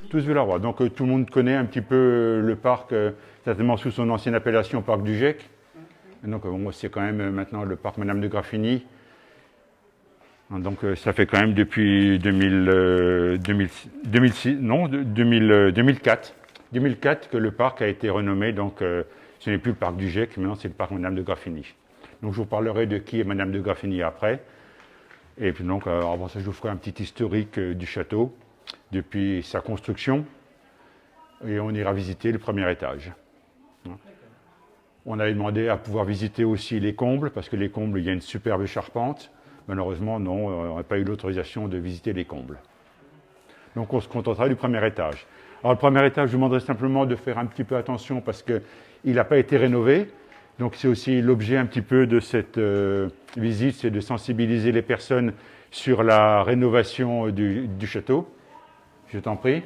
tous vu la roi. Donc tout le monde connaît un petit peu le parc, certainement sous son ancienne appellation, parc du Gec. Donc bon, c'est quand même maintenant le parc Madame de Graffigny. Donc ça fait quand même depuis 2004 que le parc a été renommé. Donc ce n'est plus le parc du Gec, maintenant c'est le parc Madame de Graffigny. Donc je vous parlerai de qui est Madame de Graffigny après. Et puis donc avant ça je vous ferai un petit historique du château depuis sa construction. Et on ira visiter le premier étage. On avait demandé à pouvoir visiter aussi les combles, parce que les combles, il y a une superbe charpente. Malheureusement, non, on n'a pas eu l'autorisation de visiter les combles. Donc on se contentera du premier étage. Alors le premier étage, je vous demanderai simplement de faire un petit peu attention parce qu'il n'a pas été rénové. Donc c'est aussi l'objet un petit peu de cette visite, c'est de sensibiliser les personnes sur la rénovation du château. Je t'en prie.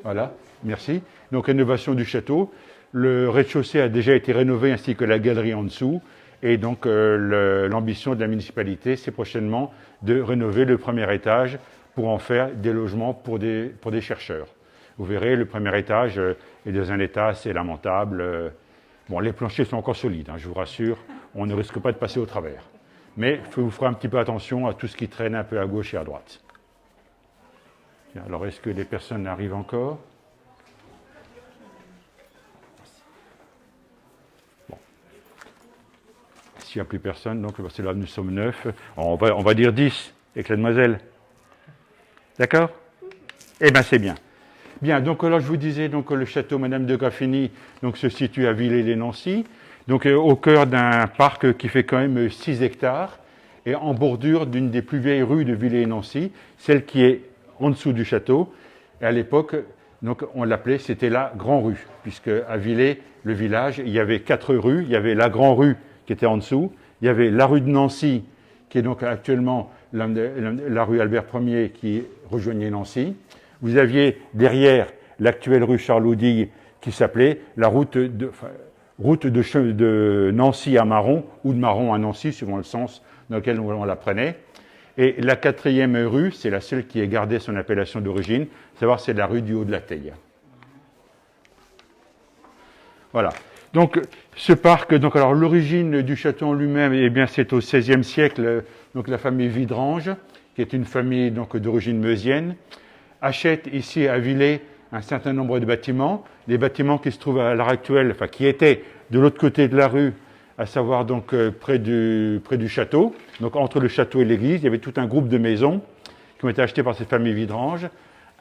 Voilà, merci. Donc rénovation du château. Le rez-de-chaussée a déjà été rénové ainsi que la galerie en dessous. Et donc l'ambition de la municipalité, c'est prochainement de rénover le premier étage pour en faire des logements pour des chercheurs. Vous verrez, le premier étage est dans un état assez lamentable. Bon, les planchers sont encore solides, hein, je vous rassure, on ne risque pas de passer au travers. Mais vous ferez un petit peu attention à tout ce qui traîne un peu à gauche et à droite. Alors, est-ce que les personnes arrivent encore ? Bon. S'il n'y a plus personne, donc c'est là nous sommes 9. On va dire 10 avec la demoiselle. D'accord ? Eh bien, c'est bien. Bien, donc là, je vous disais, donc, le château Madame de Graffigny donc, se situe à Villers-lès-Nancy, donc au cœur d'un parc qui fait quand même 6 hectares, et en bordure d'une des plus vieilles rues de Villers-lès-Nancy, celle qui est en dessous du château. Et à l'époque, donc, on l'appelait, c'était la Grand Rue, puisque à Villers, le village, il y avait 4 rues. Il y avait la Grand Rue qui était en dessous, il y avait la rue de Nancy, qui est donc actuellement la rue Albert Ier qui rejoignait Nancy. Vous aviez derrière l'actuelle rue Charles-Oudille qui s'appelait la route de Nancy à Maron, ou de Maron à Nancy, suivant le sens dans lequel on la prenait. Et la 4e rue, c'est la seule qui ait gardé son appellation d'origine, savoir c'est la rue du Haut de la Teille. Voilà. Donc, ce parc, donc, alors l'origine du château en lui-même, eh bien, c'est au XVIe siècle, donc la famille Vidrange, qui est une famille donc d'origine meusienne, achète ici à Villers un certain nombre de bâtiments, les bâtiments qui se trouvent à l'heure actuelle, enfin qui étaient de l'autre côté de la rue, à savoir donc près du château, donc entre le château et l'église, il y avait tout un groupe de maisons qui ont été achetées par cette famille Vidrange,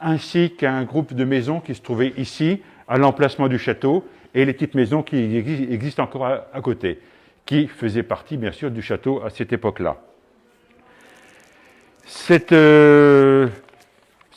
ainsi qu'un groupe de maisons qui se trouvait ici, à l'emplacement du château, et les petites maisons qui existent encore à côté, qui faisaient partie bien sûr du château à cette époque-là. Ce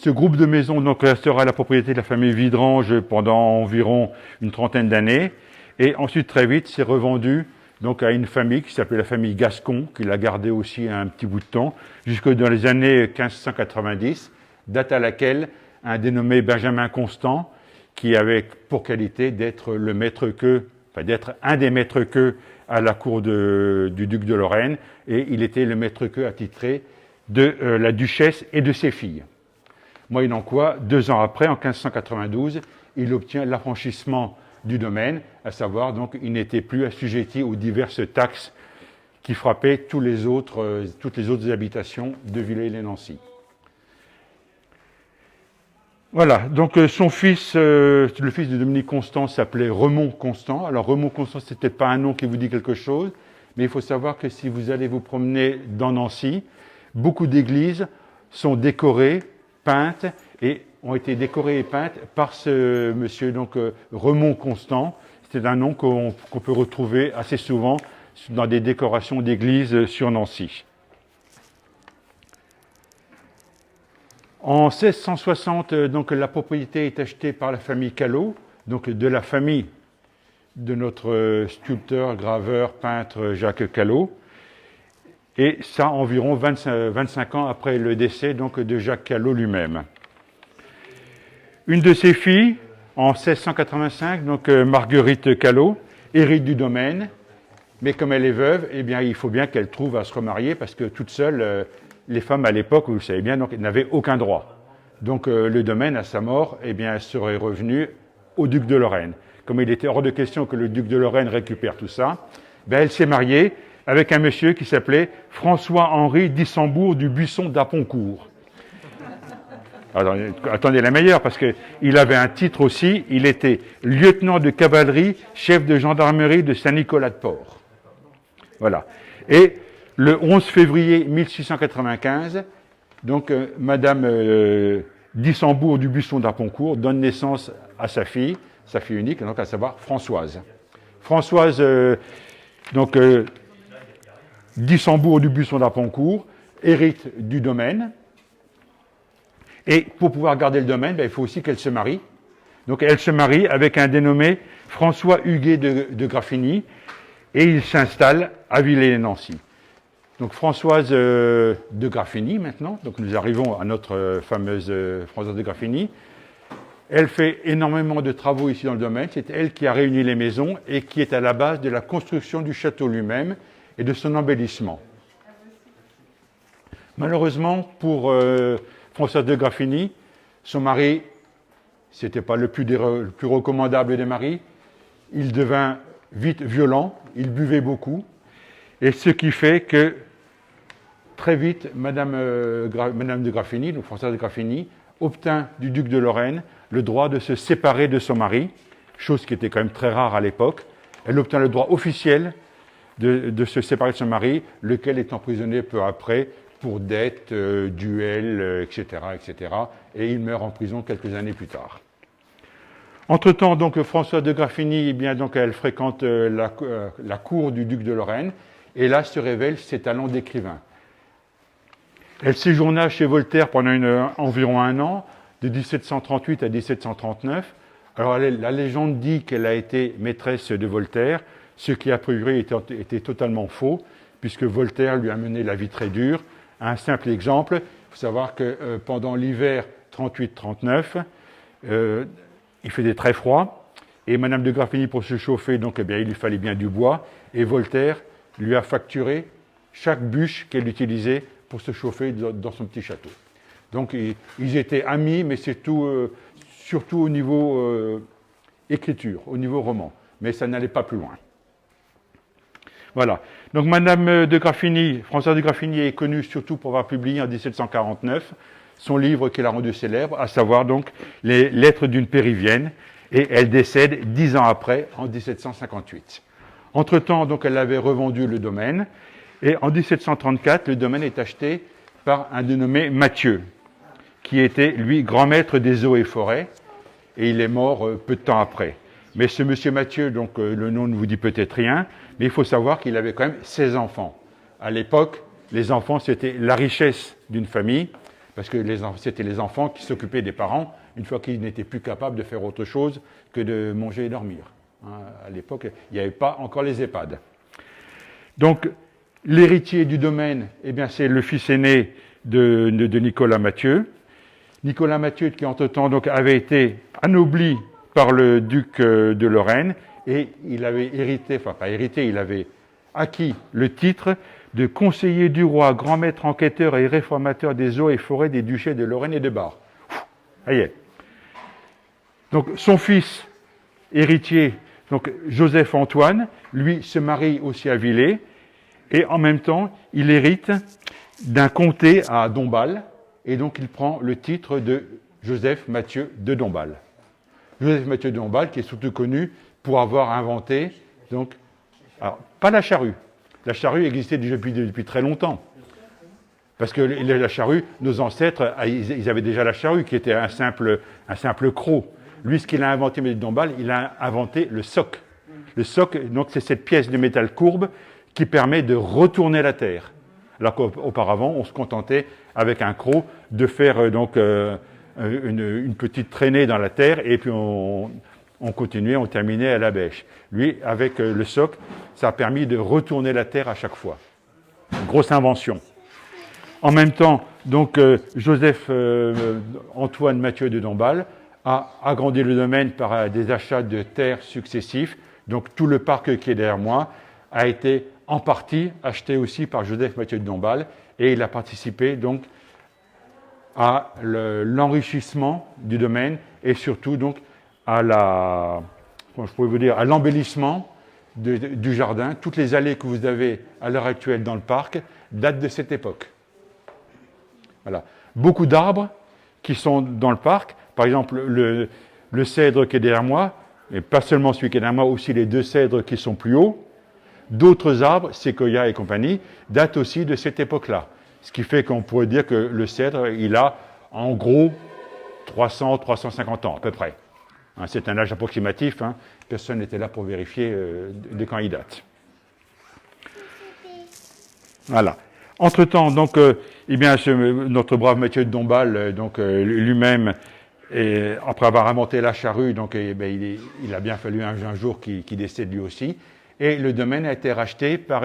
groupe de maisons donc, restera la propriété de la famille Vidrange pendant environ une trentaine d'années, et ensuite très vite c'est revendu donc, à une famille qui s'appelait la famille Gascon, qui l'a gardé aussi un petit bout de temps, jusque dans les années 1590, date à laquelle un dénommé Benjamin Constant, qui avait pour qualité d'être le maître-queux, enfin d'être un des maîtres-queux à la cour du duc de Lorraine, et il était le maître-queux attitré de la duchesse et de ses filles. Moyennant quoi, 2 ans après, en 1592, il obtient l'affranchissement du domaine, à savoir donc il n'était plus assujetti aux diverses taxes qui frappaient toutes les autres habitations de Villers-lès-Nancy. Voilà, donc son fils, le fils de Dominique Constant s'appelait Remond Constant. Alors Remond Constant, c'est peut-être pas un nom qui vous dit quelque chose, mais il faut savoir que si vous allez vous promener dans Nancy, beaucoup d'églises sont décorées, peintes, et ont été décorées et peintes par ce monsieur donc Remond Constant. C'est un nom qu'on peut retrouver assez souvent dans des décorations d'églises sur Nancy. En 1660, donc, la propriété est achetée par la famille Callot, donc de la famille de notre sculpteur, graveur, peintre Jacques Callot, et ça environ 25 ans après le décès donc, de Jacques Callot lui-même. Une de ses filles, en 1685, donc Marguerite Callot, hérite du domaine, mais comme elle est veuve, eh bien, il faut bien qu'elle trouve à se remarier, parce que toute seule, les femmes à l'époque, vous le savez bien, donc, n'avaient aucun droit. Donc le domaine, à sa mort, eh bien, serait revenu au duc de Lorraine. Comme il était hors de question que le duc de Lorraine récupère tout ça, ben, elle s'est mariée avec un monsieur qui s'appelait François-Henri d'Issembourg du Buisson d'Aponcourt. Attendez la meilleure, parce qu'il avait un titre aussi, il était lieutenant de cavalerie, chef de gendarmerie de Saint-Nicolas-de-Port. Voilà. Et le 11 février 1695, donc Madame d'Issembourg du Buisson d'Aponcourt donne naissance à sa fille unique, donc à savoir Françoise. Françoise, d'Issembourg du Buisson d'Aponcourt, hérite du domaine. Et pour pouvoir garder le domaine, ben, il faut aussi qu'elle se marie. Donc elle se marie avec un dénommé François Huguet de Graffigny, et il s'installe à Villers-les-Nancy. Donc Françoise de Graffigny maintenant, donc nous arrivons à notre fameuse Françoise de Graffigny. Elle fait énormément de travaux ici dans le domaine, c'est elle qui a réuni les maisons et qui est à la base de la construction du château lui-même et de son embellissement. Malheureusement pour Françoise de Graffigny, son mari, c'était pas le plus recommandable des maris, il devint vite violent, il buvait beaucoup, et ce qui fait que très vite, Madame de Graffigny, donc Françoise de Graffigny, obtint du duc de Lorraine le droit de se séparer de son mari, chose qui était quand même très rare à l'époque. Elle obtint le droit officiel de se séparer de son mari, lequel est emprisonné peu après pour dettes, duels, etc., etc. Et il meurt en prison quelques années plus tard. Entre-temps, donc, Françoise de Graffigny, eh bien, donc, elle fréquente la cour du duc de Lorraine, et là se révèlent ses talents d'écrivain. Elle séjourna chez Voltaire pendant environ un an, de 1738 à 1739. Alors la légende dit qu'elle a été maîtresse de Voltaire, ce qui a priori était totalement faux, puisque Voltaire lui a mené la vie très dure. Un simple exemple, il faut savoir que pendant l'hiver 38-39, il faisait très froid, et Madame de Graffigny, pour se chauffer, donc, eh bien, il lui fallait bien du bois, et Voltaire lui a facturé chaque bûche qu'elle utilisait pour se chauffer dans son petit château. Donc ils étaient amis, mais c'est surtout au niveau écriture, au niveau roman. Mais ça n'allait pas plus loin. Voilà. Donc Madame de Graffigny, Françoise de Graffigny est connue surtout pour avoir publié en 1749 son livre qui l'a rendu célèbre, à savoir donc les Lettres d'une Périvienne, et elle décède 10 ans après, en 1758. Entre-temps, donc, elle avait revendu le domaine, et en 1734, le domaine est acheté par un dénommé Mathieu, qui était, lui, grand maître des eaux et forêts, et il est mort peu de temps après. Mais ce monsieur Mathieu, donc le nom ne vous dit peut-être rien, mais il faut savoir qu'il avait quand même 16 enfants. À l'époque, les enfants, c'était la richesse d'une famille, parce que c'était les enfants qui s'occupaient des parents, une fois qu'ils n'étaient plus capables de faire autre chose que de manger et dormir. À l'époque, il n'y avait pas encore les EHPAD. Donc, l'héritier du domaine, eh bien, c'est le fils aîné de Nicolas Mathieu. Nicolas Mathieu, qui entre-temps donc, avait été anobli par le duc de Lorraine, et il avait hérité, enfin pas hérité, il avait acquis le titre de conseiller du roi, grand maître enquêteur et réformateur des eaux et forêts des duchés de Lorraine et de Bar. Ça y est. Donc son fils héritier, donc Joseph Antoine, lui se marie aussi à Villers, et en même temps, il hérite d'un comté à Dombasle, et donc il prend le titre de Joseph Mathieu de Dombasle. Joseph Mathieu de Dombasle, qui est surtout connu pour avoir inventé, donc, alors, pas la charrue. La charrue existait déjà depuis très longtemps. Parce que la charrue, nos ancêtres, ils avaient déjà la charrue, qui était un simple croc. Lui, ce qu'il a inventé, Mathieu de Dombasle, il a inventé le soc. Le soc, donc, c'est cette pièce de métal courbe qui permet de retourner la terre. Alors qu'auparavant, on se contentait, avec un croc, de faire une petite traînée dans la terre, et puis on continuait, on terminait à la bêche. Lui, avec le soc, ça a permis de retourner la terre à chaque fois. Grosse invention. En même temps, donc, Joseph Antoine Mathieu de Dombasle a agrandi le domaine par des achats de terres successifs. Donc tout le parc qui est derrière moi a été en partie acheté aussi par Joseph Mathieu de Dombasle, et il a participé donc à l'enrichissement du domaine et surtout donc à comment je pourrais vous dire, à l'embellissement du jardin. Toutes les allées que vous avez à l'heure actuelle dans le parc datent de cette époque. Voilà. Beaucoup d'arbres qui sont dans le parc, par exemple le cèdre qui est derrière moi, et pas seulement celui qui est derrière moi, aussi les 2 cèdres qui sont plus hauts. D'autres arbres, séquoia et compagnie, datent aussi de cette époque-là. Ce qui fait qu'on pourrait dire que le cèdre, il a en gros 300-350 ans à peu près. Hein, c'est un âge approximatif, hein. Personne n'était là pour vérifier de quand il date. Voilà. Entre-temps, donc, eh bien, notre brave Mathieu de Dombasle, lui-même, après avoir inventé la charrue, donc, il a bien fallu un jour qu'il décède lui aussi. Et le domaine a été racheté par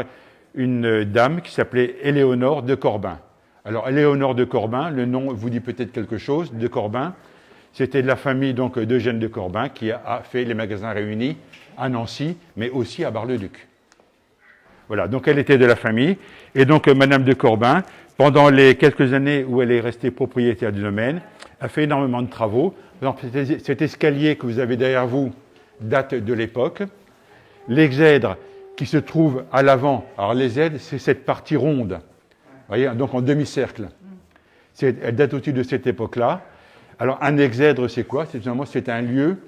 une dame qui s'appelait Éléonore de Corbin. Alors, Éléonore de Corbin, le nom vous dit peut-être quelque chose, de Corbin, c'était de la famille donc d'Eugène de Corbin qui a fait les magasins réunis à Nancy, mais aussi à Bar-le-Duc. Voilà, donc elle était de la famille. Et donc, Madame de Corbin, pendant les quelques années où elle est restée propriétaire du domaine, a fait énormément de travaux. Par exemple, cet escalier que vous avez derrière vous date de l'époque. L'exèdre qui se trouve à l'avant, alors l'exèdre, c'est cette partie ronde, vous voyez, donc en demi-cercle. Elle date aussi de cette époque-là. Alors, un exèdre, c'est quoi? C'est un lieu,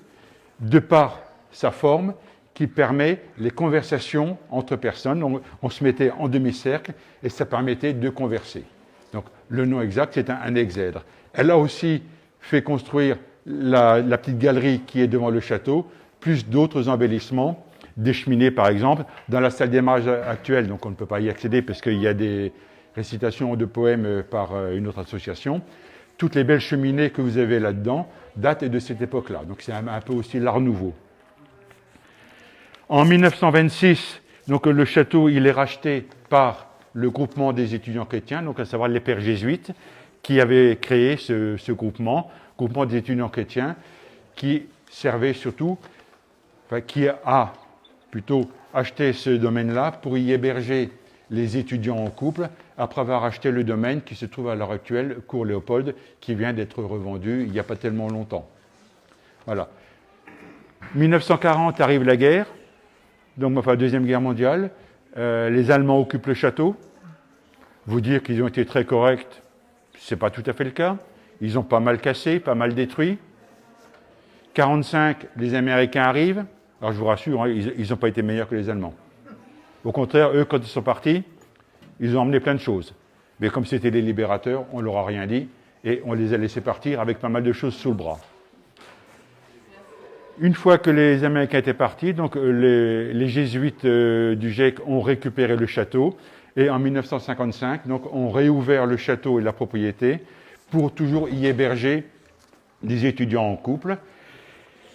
de par sa forme, qui permet les conversations entre personnes. On se mettait en demi-cercle et ça permettait de converser. Donc, le nom exact, c'est un exèdre. Elle a aussi fait construire la petite galerie qui est devant le château, plus d'autres embellissements, des cheminées par exemple. Dans la salle des mariages actuelle, donc on ne peut pas y accéder parce qu'il y a des récitations de poèmes par une autre association. Toutes les belles cheminées que vous avez là-dedans datent de cette époque-là. Donc c'est un peu aussi l'art nouveau. En 1926, donc le château il est racheté par le groupement des étudiants chrétiens, donc à savoir les pères jésuites, qui avaient créé ce groupement des étudiants chrétiens, qui servait surtout, qui a plutôt acheté ce domaine-là pour y héberger les étudiants en couple, après avoir acheté le domaine qui se trouve à l'heure actuelle, Cours Léopold, qui vient d'être revendu il n'y a pas tellement longtemps. Voilà. 1940 arrive la guerre, donc enfin Deuxième Guerre mondiale. Les Allemands occupent le château. Vous dire qu'ils ont été très corrects, ce n'est pas tout à fait le cas. Ils ont pas mal cassé, pas mal détruit. 1945, les Américains arrivent. Alors je vous rassure, hein, ils n'ont pas été meilleurs que les Allemands. Au contraire, eux, quand ils sont partis, ils ont emmené plein de choses. Mais comme c'était les libérateurs, on ne leur a rien dit et on les a laissés partir avec pas mal de choses sous le bras. Une fois que les Américains étaient partis, donc les jésuites du GIEC ont récupéré le château et en 1955, donc, ont réouvert le château et la propriété pour toujours y héberger des étudiants en couple.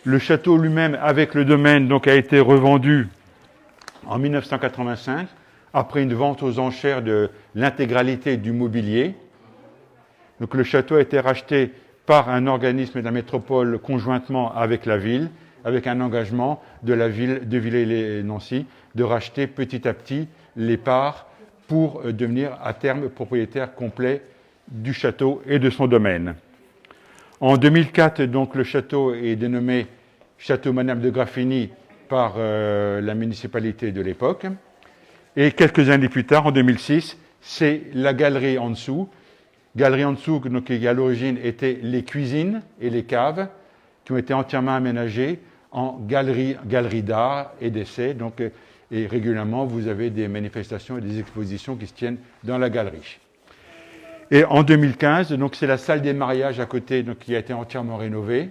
Le château lui-même, avec le domaine, donc, a été revendu en 1985, après une vente aux enchères de l'intégralité du mobilier. Donc le château a été racheté par un organisme de la métropole conjointement avec la ville, avec un engagement de la ville de Villers-lès-Nancy de racheter petit à petit les parts pour devenir à terme propriétaire complet du château et de son domaine. En 2004, donc, le château est dénommé Château Madame de Graffigny par la municipalité de l'époque. Et quelques années plus tard, en 2006, c'est la galerie en dessous. Galerie en dessous donc, qui à l'origine étaient les cuisines et les caves, qui ont été entièrement aménagées en galerie d'art et d'essai. Donc, et régulièrement, vous avez des manifestations et des expositions qui se tiennent dans la galerie. Et en 2015, donc c'est la salle des mariages à côté, donc, qui a été entièrement rénovée.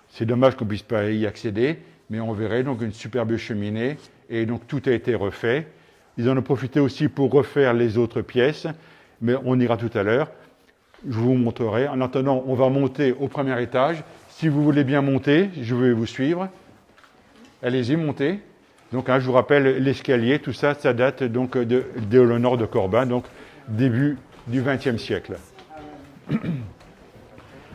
C'est dommage qu'on ne puisse pas y accéder, mais on verrait donc une superbe cheminée. Et donc tout a été refait. Ils en ont profité aussi pour refaire les autres pièces, mais on ira tout à l'heure. Je vous montrerai. En attendant, on va monter au premier étage. Si vous voulez bien monter, je vais vous suivre. Allez-y, montez. Donc, je vous rappelle l'escalier, tout ça, ça date donc d'Éléonore de Corbin, donc début du XXe siècle.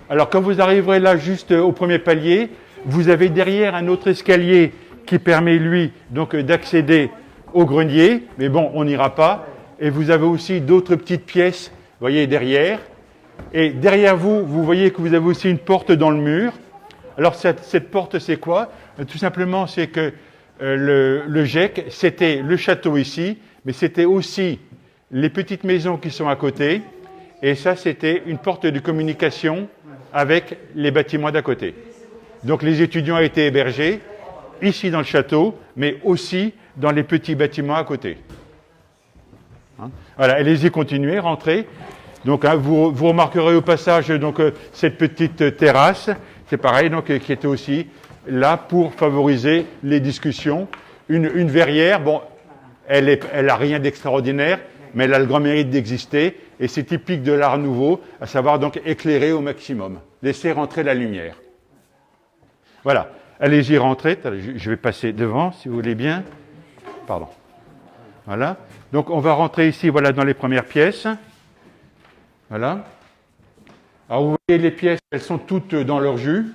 Alors, quand vous arriverez là, juste au premier palier, vous avez derrière un autre escalier qui permet, lui, donc d'accéder au grenier, mais bon, on n'ira pas. Et vous avez aussi d'autres petites pièces, vous voyez, derrière, Et derrière vous, vous voyez que vous avez aussi une porte dans le mur. Alors cette porte, c'est quoi? Tout simplement, c'est que le GEC, c'était le château ici, mais c'était aussi les petites maisons qui sont à côté. Et ça, c'était une porte de communication avec les bâtiments d'à côté. Donc les étudiants étaient hébergés ici dans le château, mais aussi dans les petits bâtiments à côté. Hein? Voilà, allez-y, continuez, rentrez. Donc vous remarquerez au passage donc, cette petite terrasse, c'est pareil, donc, qui était aussi là pour favoriser les discussions. Une verrière, bon, elle a rien d'extraordinaire, mais elle a le grand mérite d'exister, et c'est typique de l'art nouveau, à savoir donc éclairer au maximum, laisser rentrer la lumière. Voilà, allez-y, rentrez, je vais passer devant, si vous voulez bien. Pardon. Voilà, donc on va rentrer ici, voilà, dans les premières pièces. Voilà. Alors vous voyez les pièces, elles sont toutes dans leur jus.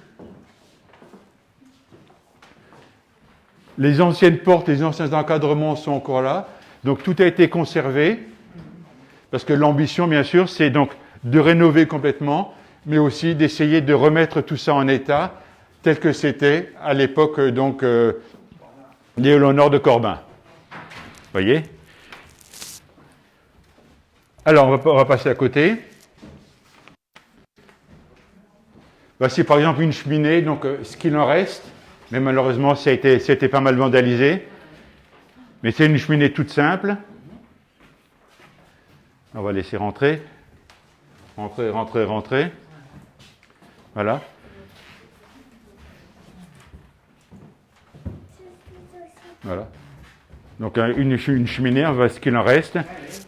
Les anciennes portes, les anciens encadrements sont encore là. Donc tout a été conservé. Parce que l'ambition, bien sûr, c'est donc de rénover complètement, mais aussi d'essayer de remettre tout ça en état tel que c'était à l'époque donc Léonore de Corbin. Vous voyez? Alors, on va passer à côté. Voici par exemple une cheminée, donc ce qu'il en reste, mais malheureusement, ça a été pas mal vandalisé. Mais c'est une cheminée toute simple. On va laisser rentrer. Rentrer, rentrer, rentrer. Voilà. Voilà. Donc une cheminée, on voit ce qu'il en reste.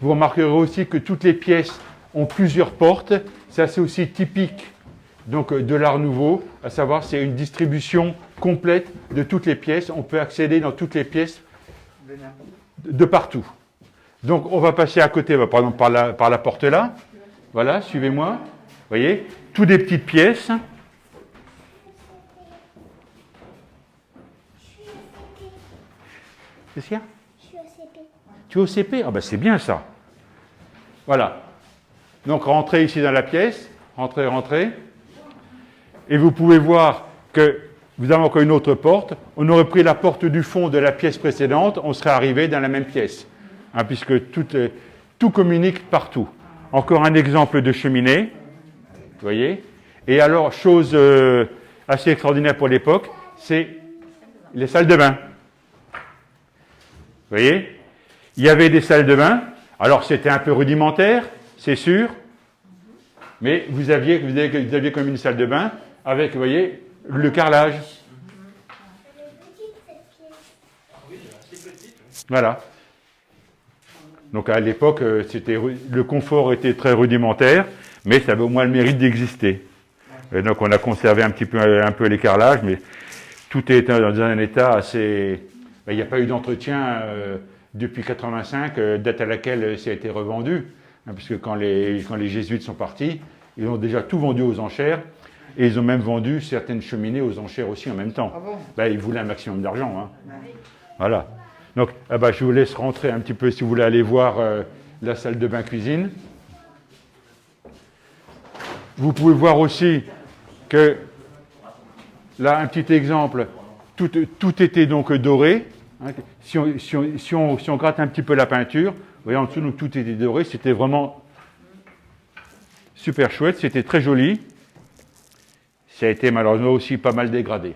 Vous remarquerez aussi que toutes les pièces ont plusieurs portes. Ça, c'est aussi typique donc, de l'art nouveau, à savoir c'est une distribution complète de toutes les pièces. On peut accéder dans toutes les pièces de partout. Donc on va passer à côté, par exemple par la porte là. Voilà, suivez-moi. Vous voyez, toutes des petites pièces. Qu'est-ce qu'il y a? Tu es au CP? Ah ben c'est bien ça. Voilà. Donc rentrez ici dans la pièce. Rentrez, rentrez. Et vous pouvez voir que vous avez encore une autre porte. On aurait pris la porte du fond de la pièce précédente, on serait arrivé dans la même pièce. Hein, puisque tout communique partout. Encore un exemple de cheminée. Vous voyez? Et alors, chose assez extraordinaire pour l'époque, c'est les salles de bain. Vous voyez? Il y avait des salles de bain. Alors, c'était un peu rudimentaire, c'est sûr. Mais vous aviez comme une salle de bain avec, vous voyez, le carrelage. Voilà. Donc, à l'époque, le confort était très rudimentaire, mais ça avait au moins le mérite d'exister. Et donc, on a conservé un peu les carrelages, mais tout est dans un état assez... Il n'y a pas eu d'entretien depuis 85, date à laquelle ça a été revendu, hein, puisque quand les jésuites sont partis, ils ont déjà tout vendu aux enchères, et ils ont même vendu certaines cheminées aux enchères aussi en même temps. Ah bon? Ils voulaient un maximum d'argent. Hein. Voilà. Donc, je vous laisse rentrer un petit peu si vous voulez aller voir la salle de bain-cuisine. Vous pouvez voir aussi que, là, un petit exemple, tout était donc doré. Hein. Si on gratte un petit peu la peinture, vous voyez en dessous, donc, tout était doré. C'était vraiment super chouette, c'était très joli. Ça a été malheureusement aussi pas mal dégradé.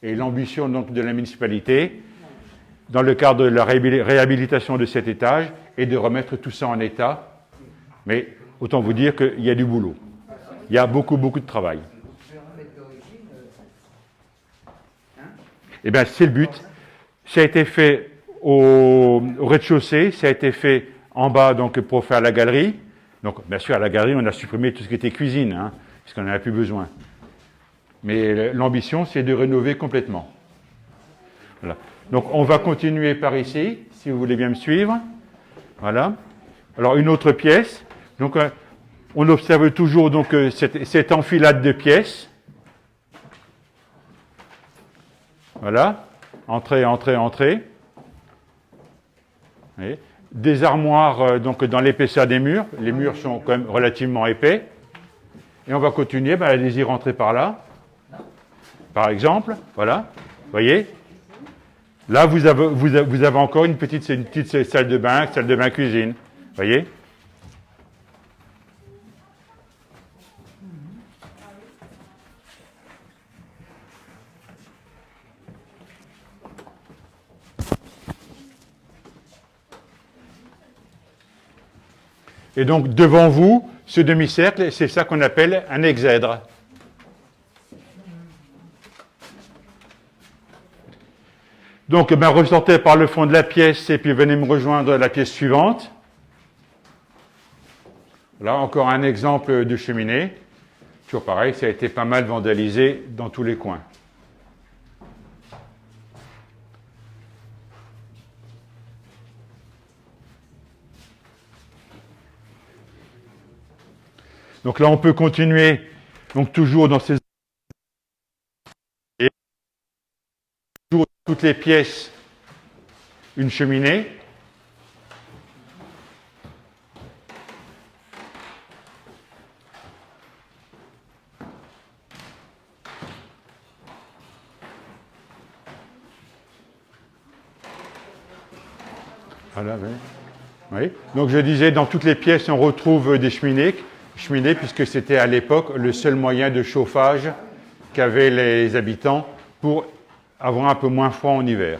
Et l'ambition donc de la municipalité, dans le cadre de la réhabilitation de cet étage, est de remettre tout ça en état. Mais autant vous dire qu'il y a du boulot. Il y a beaucoup, beaucoup de travail. Eh bien, c'est le but. Ça a été fait au rez-de-chaussée, ça a été fait en bas donc, pour faire la galerie. Donc, bien sûr, à la galerie, on a supprimé tout ce qui était cuisine, hein, puisqu'on n'en a plus besoin. Mais l'ambition, c'est de rénover complètement. Voilà. Donc, on va continuer par ici, si vous voulez bien me suivre. Voilà. Alors, une autre pièce. Donc, on observe toujours donc, cette enfilade de pièces. Voilà. Entrée, entrée, entrée. Vous voyez. Des armoires donc, dans l'épaisseur des murs. Les murs sont quand même relativement épais. Et on va continuer, ben, allez-y rentrer par là. Par exemple, voilà, voyez. Là, vous avez encore une petite salle de bain cuisine, voyez. Et donc, devant vous, ce demi-cercle, c'est ça qu'on appelle un exèdre. Donc, ben, ressortez par le fond de la pièce et puis venez me rejoindre à la pièce suivante. Là, encore un exemple de cheminée. Toujours pareil, ça a été pas mal vandalisé dans tous les coins. Donc là, on peut continuer, donc toujours dans ces... Et toujours dans toutes les pièces, une cheminée. Voilà, oui. Oui. Donc je disais, dans toutes les pièces, on retrouve des cheminées puisque c'était à l'époque le seul moyen de chauffage qu'avaient les habitants pour avoir un peu moins froid en hiver.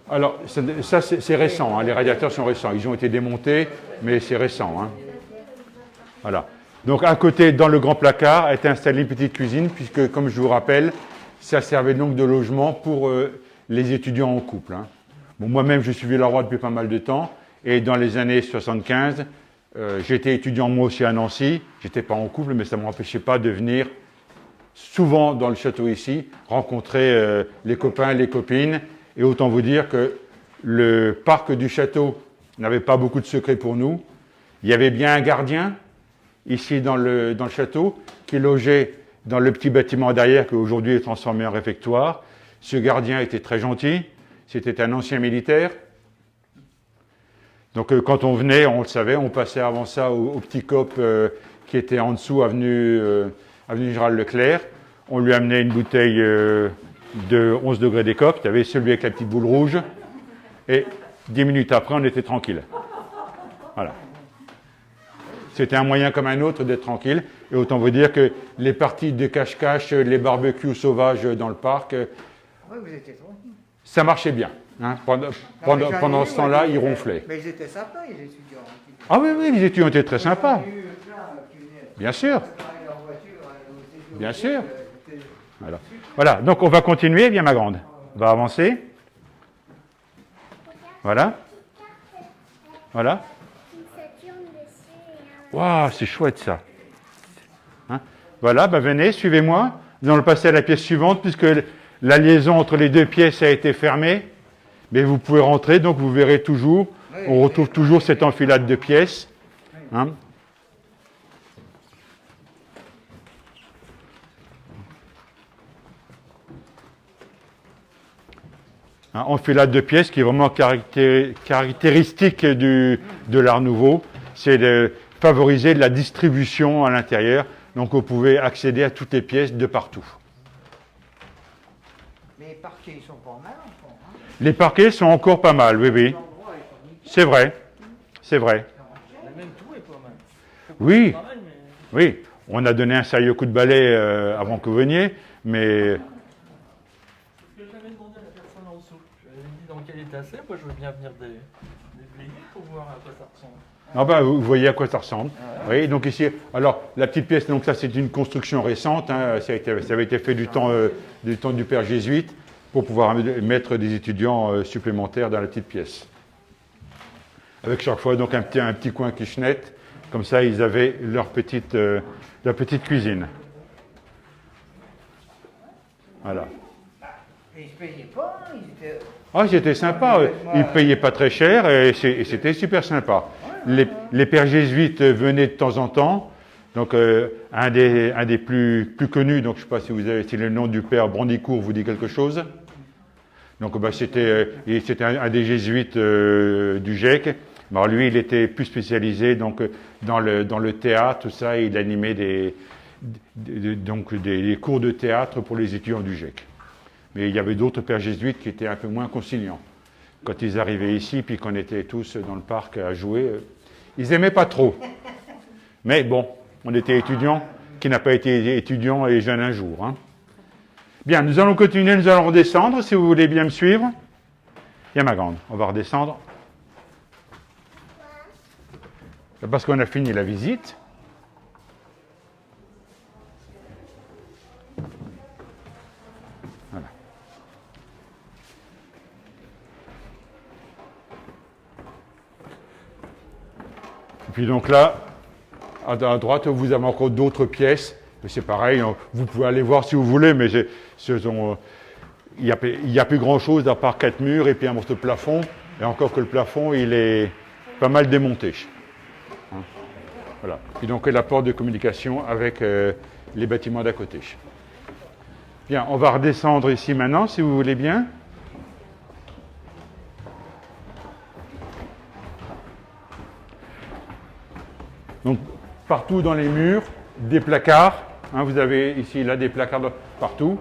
Alors, ça c'est récent, hein, les radiateurs sont récents, ils ont été démontés, mais c'est récent. Hein. Voilà. Donc à côté, dans le grand placard, a été installée une petite cuisine, puisque, comme je vous rappelle, ça servait donc de logement pour les étudiants en couple. Hein. Bon, moi-même, je suivais la roi depuis pas mal de temps, et dans les années 75, j'étais étudiant moi aussi à Nancy, j'étais pas en couple, mais ça ne m'empêchait pas de venir souvent dans le château ici, rencontrer les copains, les copines, et autant vous dire que le parc du château n'avait pas beaucoup de secrets pour nous. Il y avait bien un gardien, ici dans le château, qui logeait dans le petit bâtiment derrière, qui aujourd'hui est transformé en réfectoire. Ce gardien était très gentil, c'était un ancien militaire. Donc quand on venait, on le savait, on passait avant ça au petit cop qui était en dessous, avenue Général Leclerc. On lui amenait une bouteille de 11 degrés d'écope, il y avait celui avec la petite boule rouge, et 10 minutes après, on était tranquille. Voilà. C'était un moyen comme un autre d'être tranquille, et autant vous dire que les parties de cache-cache, les barbecues sauvages dans le parc, Oui, vous étiez tranquille. Ça marchait bien. Hein. Pendant ce temps-là, ils ronflaient. Mais ils étaient sympas, les étudiants. Ah oui, oui, les étudiants étaient très sympas. Bien sûr. Bien sûr. Voilà, donc on va continuer, viens ma grande. On va avancer. Voilà. Voilà. Waouh, c'est chouette ça. Hein, voilà, ben venez, suivez-moi. Nous allons passer à la pièce suivante puisque la liaison entre les deux pièces a été fermée. Mais vous pouvez rentrer, donc vous verrez toujours, on retrouve toujours cette enfilade de pièces. Hein. Enfilade de pièces qui est vraiment caractéristique de l'Art Nouveau, c'est de favoriser la distribution à l'intérieur. Donc vous pouvez accéder à toutes les pièces de partout. Mais les parquets, ils sont pas mal encore. Hein. Les parquets sont encore pas mal, oui, oui. C'est vrai, c'est vrai. Même tout est pas mal. Oui, oui. On a donné un sérieux coup de balai avant que vous veniez, mais... Je n'ai jamais demandé à la personne en dessous. Je lui ai dit dans quel état c'est. Moi, je veux bien venir déblayer pour voir à quoi ça ressemble. Ah ben, vous voyez à quoi ça ressemble. Oui, donc ici, alors la petite pièce, donc ça c'est une construction récente, hein, ça avait été fait du temps du père jésuite pour pouvoir mettre des étudiants supplémentaires dans la petite pièce. Avec chaque fois donc un petit coin kitchenette, comme ça ils avaient leur petite cuisine. Voilà. Et ils se payaient pas, ils étaient... Ah, c'était sympa, ils ne payaient pas très cher et c'était super sympa. Les pères jésuites venaient de temps en temps. Donc, un des plus connus, donc je ne sais pas si le nom du père Brandicourt vous dit quelque chose. Donc, c'était un des jésuites du GIEC. Alors lui, il était plus spécialisé donc, dans le théâtre, tout ça, et il animait donc des cours de théâtre pour les étudiants du GIEC. Mais il y avait d'autres pères jésuites qui étaient un peu moins conciliants. Quand ils arrivaient ici, puis qu'on était tous dans le parc à jouer, ils n'aimaient pas trop. Mais bon, on était étudiants, qui n'a pas été étudiant et jeune un jour. Hein. Bien, nous allons continuer, nous allons redescendre, si vous voulez bien me suivre. Bien, ma grande, on va redescendre. Parce qu'on a fini la visite. Voilà. Et puis donc là, à droite, vous avez encore d'autres pièces. C'est pareil, vous pouvez aller voir si vous voulez, mais il n'y a plus grand-chose à part 4 murs et puis un morceau de plafond. Et encore que le plafond, il est pas mal démonté. Hein. Voilà. Et donc la porte de communication avec les bâtiments d'à côté. Bien, on va redescendre ici maintenant, si vous voulez bien. Donc, partout dans les murs, des placards. Hein, vous avez ici, là, des placards partout.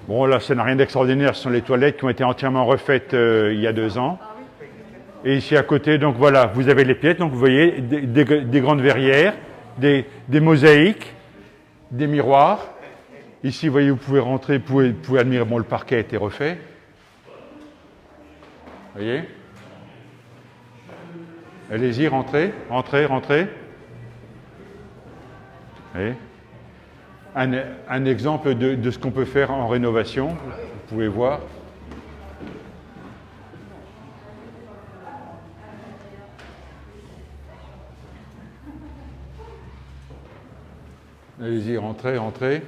Bon, là, ça n'a rien d'extraordinaire. Ce sont les toilettes qui ont été entièrement refaites il y a 2 ans. Et ici à côté, donc voilà, vous avez les pièces. Donc vous voyez des grandes verrières, des mosaïques, des miroirs. Ici, vous voyez, vous pouvez rentrer, vous pouvez admirer, bon, le parquet a été refait. Vous voyez? Allez-y, rentrez. Vous voyez? Un exemple de ce qu'on peut faire en rénovation, vous pouvez voir. Allez-y, rentrez.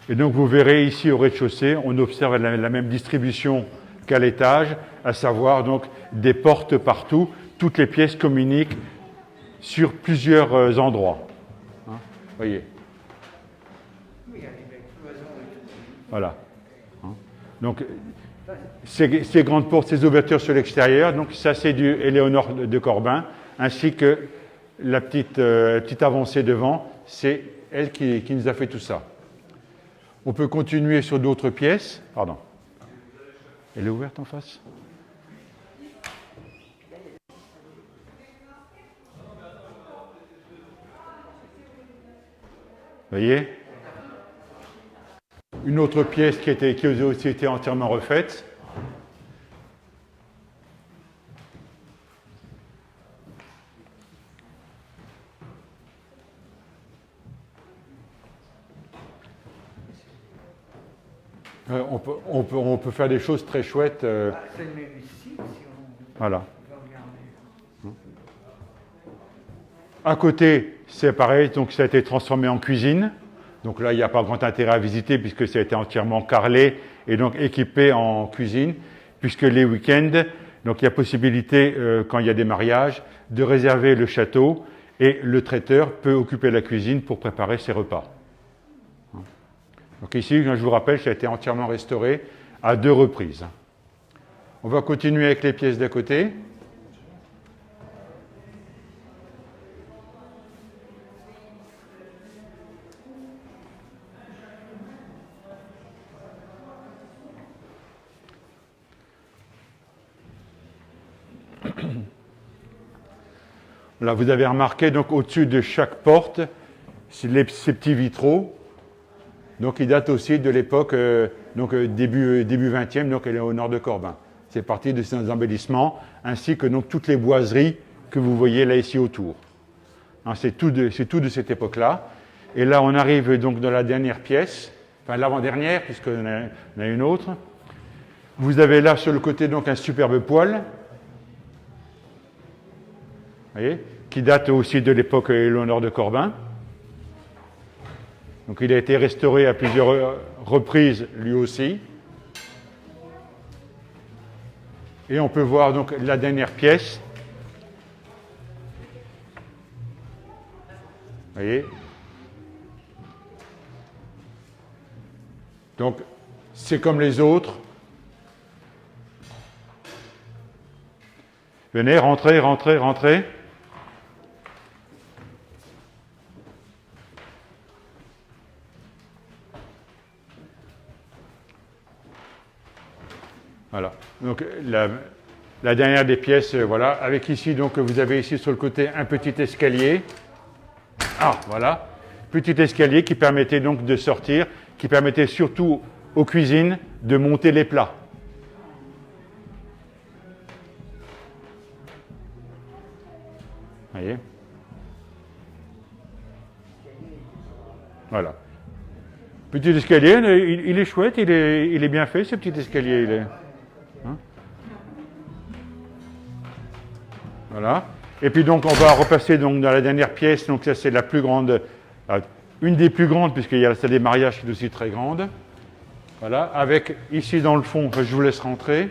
Et donc vous verrez ici au rez-de-chaussée, on observe la même distribution qu'à l'étage, à savoir donc des portes partout. Toutes les pièces communiquent sur plusieurs endroits. Hein, voyez. Oui, il y a des belles cloisons et tout. Voilà. Hein. Donc ces grandes portes, ces ouvertures sur l'extérieur, donc ça c'est du Éléonore de Corbin, ainsi que la petite avancée devant, c'est elle qui nous a fait tout ça. On peut continuer sur d'autres pièces. Pardon. Elle est ouverte en face? Vous voyez? Une autre pièce qui a aussi été entièrement refaite. On peut faire des choses très chouettes. C'est le même ici, si on Voilà. veut regarder. À côté, c'est pareil, donc ça a été transformé en cuisine. Donc là, il n'y a pas grand intérêt à visiter puisque ça a été entièrement carrelé et donc équipé en cuisine. Puisque les week-ends, donc il y a possibilité, quand il y a des mariages, de réserver le château et le traiteur peut occuper la cuisine pour préparer ses repas. Donc ici, je vous rappelle, ça a été entièrement restauré à 2 reprises. On va continuer avec les pièces d'à côté. Là, vous avez remarqué, donc au-dessus de chaque porte, ces petits vitraux. Donc, ils datent aussi de l'époque, début 20e, donc elle est au nord de Corbin. C'est parti de ces embellissements, ainsi que donc toutes les boiseries que vous voyez là ici autour. Hein, c'est tout de cette époque-là. Et là, on arrive donc dans la dernière pièce, enfin l'avant-dernière, puisqu'on a une autre. Vous avez là sur le côté donc un superbe poêle. Vous voyez, qui date aussi de l'époque Éléonore de Corbin. Donc il a été restauré à plusieurs reprises lui aussi. Et on peut voir donc la dernière pièce. Vous voyez? Donc, c'est comme les autres. Venez, rentrez, rentrez, rentrez. Voilà. Donc, la dernière des pièces, voilà. Avec ici, donc, vous avez ici sur le côté un petit escalier. Ah, voilà. Petit escalier qui permettait donc de sortir, qui permettait surtout aux cuisines de monter les plats. Vous voyez? Voilà. Petit escalier, il est chouette, il est bien fait, ce petit escalier. Il est, hein? Voilà. Et puis donc, on va repasser donc dans la dernière pièce. Donc ça, c'est la plus grande, une des plus grandes, puisqu'il y a la salle des mariages qui est aussi très grande. Voilà. Avec ici dans le fond, je vous laisse rentrer.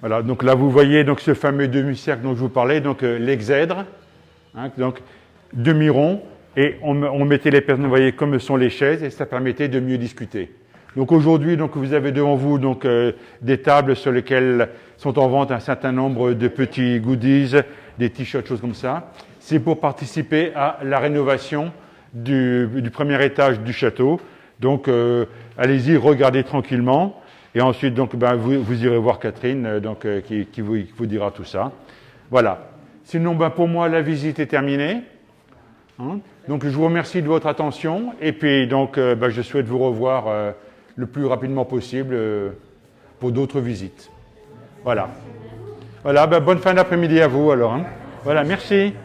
Voilà, donc là vous voyez donc ce fameux demi-cercle dont je vous parlais, donc l'exèdre, hein, donc demi-rond, et on mettait les personnes, vous voyez, comme sont les chaises, et ça permettait de mieux discuter. Donc aujourd'hui, donc vous avez devant vous donc des tables sur lesquelles sont en vente un certain nombre de petits goodies, des t-shirts, choses comme ça. C'est pour participer à la rénovation du premier étage du château. Donc allez-y, regardez tranquillement. Et ensuite, donc, ben, vous irez voir Catherine donc, qui vous dira tout ça. Voilà. Sinon, ben, pour moi, la visite est terminée. Hein? Donc, je vous remercie de votre attention. Et puis, donc, ben, je souhaite vous revoir le plus rapidement possible pour d'autres visites. Voilà. Voilà, ben, bonne fin d'après-midi à vous, alors. Hein? Voilà, merci.